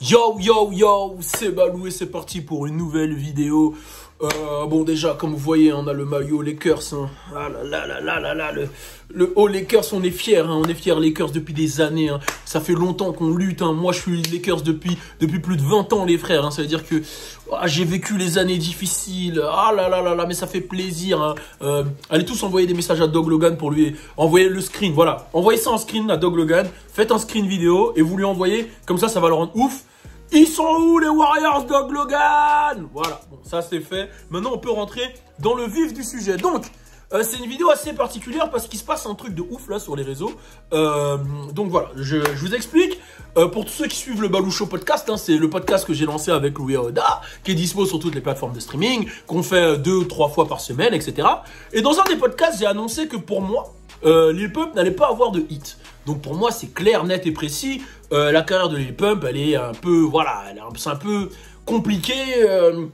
Yo yo yo, c'est Balou et c'est parti pour une nouvelle vidéo. Bon déjà comme vous voyez on a le maillot Lakers, hein. Ah là là là là là là, le haut Lakers, on est fiers, hein. On est fiers Lakers depuis des années, hein. Ça fait longtemps qu'on lutte, hein. Moi je suis Lakers depuis plus de 20 ans les frères, hein. Ça veut dire que j'ai vécu les années difficiles. Ah là là là là, mais ça fait plaisir, hein. Allez tous envoyer des messages à Dog Logan pour lui envoyer le screen, voilà. Envoyez ça en screen à Dog Logan, faites un screen vidéo et vous lui envoyez, comme ça va le rendre ouf. Ils sont où les Warriors, Dog Logan? Voilà, bon ça c'est fait. Maintenant on peut rentrer dans le vif du sujet. Donc c'est une vidéo assez particulière parce qu'il se passe un truc de ouf là sur les réseaux. Donc voilà, je vous explique. Pour tous ceux qui suivent le Balou Show podcast, hein, c'est le podcast que j'ai lancé avec Louis Oda, qui est dispo sur toutes les plateformes de streaming, qu'on fait 2-3 fois par semaine, etc. Et dans un des podcasts, j'ai annoncé que pour moi, Lil Pump n'allait pas avoir de hit. Donc pour moi, c'est clair, net et précis. La carrière de Lil Pump, elle est un peu, voilà, c'est un peu compliqué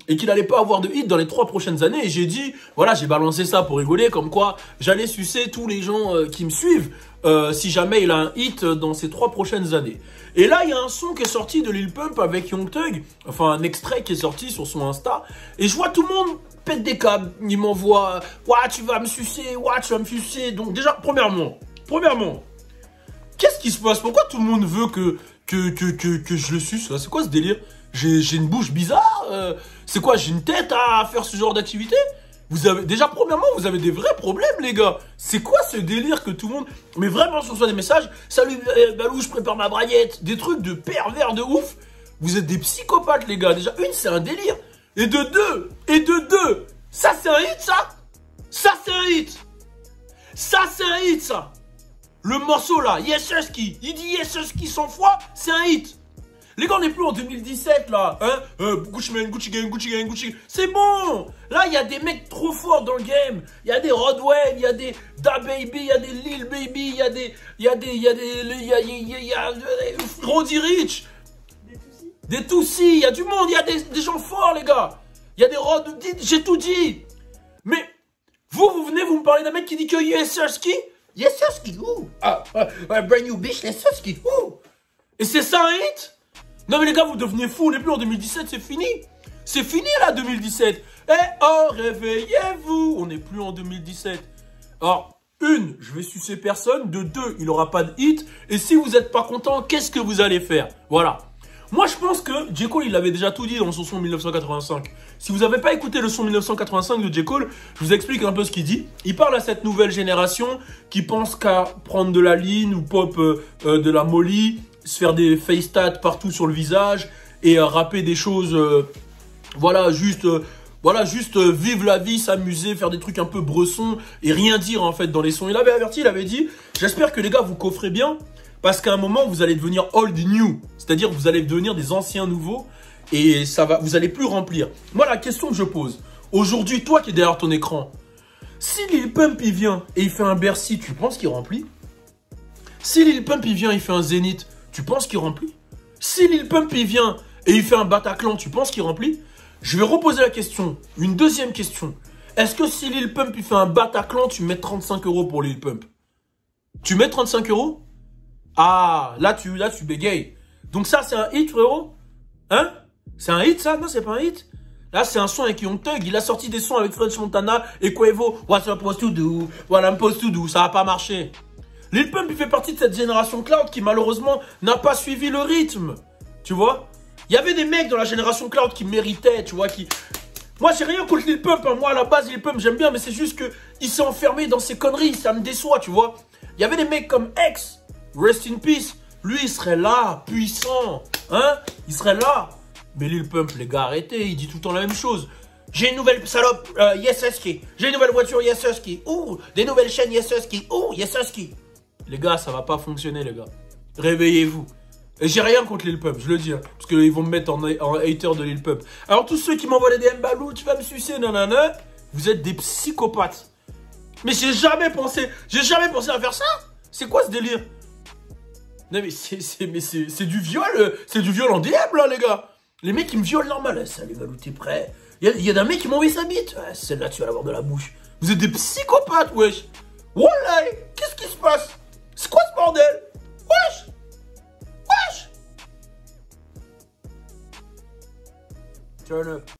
et qu'il n'allait pas avoir de hit dans les 3 prochaines années. Et j'ai dit, voilà, j'ai balancé ça pour rigoler, comme quoi j'allais sucer tous les gens qui me suivent si jamais il a un hit dans ces 3 prochaines années. Et là, il y a un son qui est sorti de Lil Pump avec Young Thug, enfin un extrait qui est sorti sur son Insta. Et je vois tout le monde pète des câbles. Il m'envoie, ouais, tu vas me sucer, ouais, tu vas me sucer. Donc déjà, premièrement, qu'est-ce qui se passe? Pourquoi tout le monde veut que je le suce? C'est quoi ce délire? J'ai une bouche bizarre? C'est quoi? J'ai une tête à faire ce genre d'activité? Déjà, premièrement, vous avez des vrais problèmes, les gars. C'est quoi ce délire que tout le monde... Mais vraiment, sur des messages, salut Balou, je prépare ma braillette. Des trucs de pervers de ouf. Vous êtes des psychopathes, les gars. Déjà, une, c'est un délire. Et de deux, ça c'est un hit, ça? Ça c'est un hit. Ça c'est un hit, ça. Le morceau là, Yesuski, il dit Yesuski 100 fois, c'est un hit. Les gars, on n'est plus en 2017 là, hein, Gucci Mane, Gucci Gang, Gucci Gang, Gucci. C'est bon. Là, il y a des mecs trop forts dans le game. Il y a des Rodwell, il y a des Da Baby, il y a des Lil Baby, il y a des Roddy Rich, des Toussi, il y a du monde, il y a des gens forts, les gars. Il y a des j'ai tout dit. Mais vous venez, vous me parlez d'un mec qui dit que Yesuski. Yesuski, ouh. Ah, brand new bitch, Yesuski, ouh. Et c'est ça un hit? Non mais les gars, vous devenez fous, on n'est plus en 2017, c'est fini. C'est fini là, 2017. Eh oh, réveillez-vous, on n'est plus en 2017. Alors, une, je vais sucer personne. De deux, il n'aura pas de hit. Et si vous n'êtes pas content, qu'est-ce que vous allez faire? Voilà. Moi, je pense que J. Cole, il avait déjà tout dit dans son son 1985. Si vous n'avez pas écouté le son 1985 de J. Cole, je vous explique un peu ce qu'il dit. Il parle à cette nouvelle génération qui pense qu'à prendre de la lean ou pop de la molly, se faire des face tats partout sur le visage et rapper des choses, voilà, juste vivre la vie, s'amuser, faire des trucs un peu bressons et rien dire en fait dans les sons. Il avait averti, il avait dit, j'espère que les gars vous coffrez bien. Parce qu'à un moment, vous allez devenir old new. C'est-à-dire que vous allez devenir des anciens nouveaux. Et vous allez plus remplir. Moi, la question que je pose. Aujourd'hui, toi qui es derrière ton écran. Si Lil Pump, il vient et il fait un Bercy, tu penses qu'il remplit? Si Lil Pump, il vient et il fait un Zénith, tu penses qu'il remplit? Si Lil Pump, il vient et il fait un Bataclan, tu penses qu'il remplit? Je vais reposer la question. Une deuxième question. Est-ce que si Lil Pump, il fait un Bataclan, tu mets 35 € pour Lil Pump? Tu mets 35 €? Ah, là tu bégayes. Donc ça, c'est un hit, frérot? Hein? C'est un hit, ça? Non, c'est pas un hit. Là, c'est un son avec Young Thug. Il a sorti des sons avec French Montana et Quavo. What's I'm supposed to do? What I'm supposed to do? Ça a pas marché. Lil Pump, il fait partie de cette génération Cloud qui, malheureusement, n'a pas suivi le rythme. Tu vois? Il y avait des mecs dans la génération Cloud qui méritaient, tu vois, Moi, j'ai rien contre Lil Pump. Hein. Moi, à la base, Lil Pump, j'aime bien, mais c'est juste que il s'est enfermé dans ses conneries. Ça me déçoit, tu vois? Il y avait des mecs comme X. Rest in peace. Lui, il serait là, puissant. Hein? Il serait là. Mais Lil Pump, les gars, arrêtez. Il dit tout le temps la même chose. J'ai une nouvelle salope, Yesuski. J'ai une nouvelle voiture, Yesuski. Ouh, des nouvelles chaînes, Yesuski. Ouh, Yesuski. Les gars, ça va pas fonctionner, les gars. Réveillez-vous. Et j'ai rien contre Lil Pump, je le dis. Hein, parce qu'ils vont me mettre en hater de Lil Pump. Alors, tous ceux qui m'envoient des DM, Balou, tu vas me sucer, nanana. Vous êtes des psychopathes. Mais j'ai jamais pensé à faire ça. C'est quoi ce délire? Non mais c'est du viol, en DM là les gars. Les mecs qui me violent normal, salut Balou, t'es prêt? Il y a un mec qui m'a envoyé sa bite. Ouais, celle-là tu vas l'avoir de la bouche. Vous êtes des psychopathes, wesh. Wallah, qu'est-ce qui se passe? C'est quoi ce bordel? Wesh. Turn up.